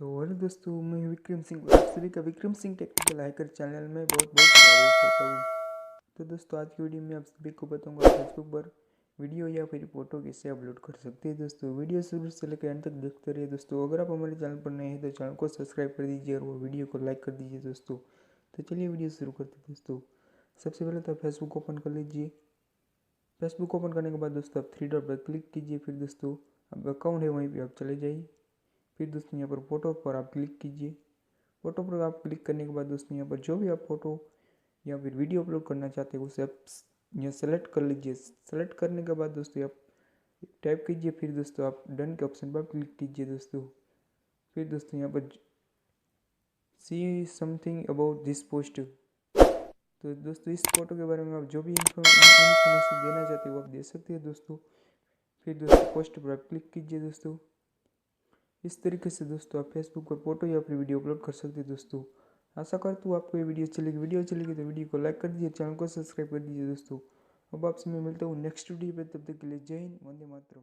तो हेलो दोस्तों, मैं विक्रम सिंह आप सभी का Vikram Singh technical hacker channel में बहुत बहुत स्वागत करता हूँ। तो दोस्तों, आज की वीडियो में आप सभी को बताऊंगा फेसबुक पर वीडियो या फिर फोटो कैसे अपलोड कर सकते हैं। दोस्तों, वीडियो शुरू से लेकर अंत तक देखते रहिए। दोस्तों, अगर आप हमारे चैनल पर नए हैं तो चैनल को सब्सक्राइब कर दीजिए और वो वीडियो को लाइक कर दीजिए। दोस्तों, तो चलिए वीडियो शुरू करते हैं। दोस्तों, सबसे पहले तो फेसबुक ओपन कर लीजिए। फेसबुक ओपन करने के बाद दोस्तों आप थ्री डॉट पर क्लिक कीजिए। फिर दोस्तों आप अकाउंट है वहीं पर आप चले जाइए। फिर दोस्तों यहाँ पर फोटो पर आप क्लिक कीजिए। फोटो पर आप क्लिक करने के बाद दोस्तों यहाँ पर जो भी आप फोटो या फिर वीडियो अपलोड करना चाहते हैं उसे आप यहाँ सेलेक्ट कर लीजिए। सेलेक्ट करने के बाद दोस्तों आप टाइप कीजिए। फिर दोस्तों आप डन के ऑप्शन पर क्लिक कीजिए। दोस्तों फिर दोस्तों यहाँ पर see something about this post, तो दोस्तों इस फोटो के बारे में आप जो भी इंफॉर्मेशन देना चाहते हो आप दे सकते हैं। दोस्तों फिर दोस्तों पोस्ट पर आप क्लिक कीजिए। दोस्तों इस तरीके से दोस्तों आप फेसबुक पर फोटो या फिर वीडियो अपलोड कर सकते हैं। दोस्तों आशा करता हूँ आपको ये वीडियो चलेगी तो वीडियो को लाइक कर दीजिए, चैनल को सब्सक्राइब कर दीजिए। दोस्तों अब आपसे मैं मिलता हूँ नेक्स्ट वीडियो पे, तब तक के लिए जय हिंद, वंदे मातरम।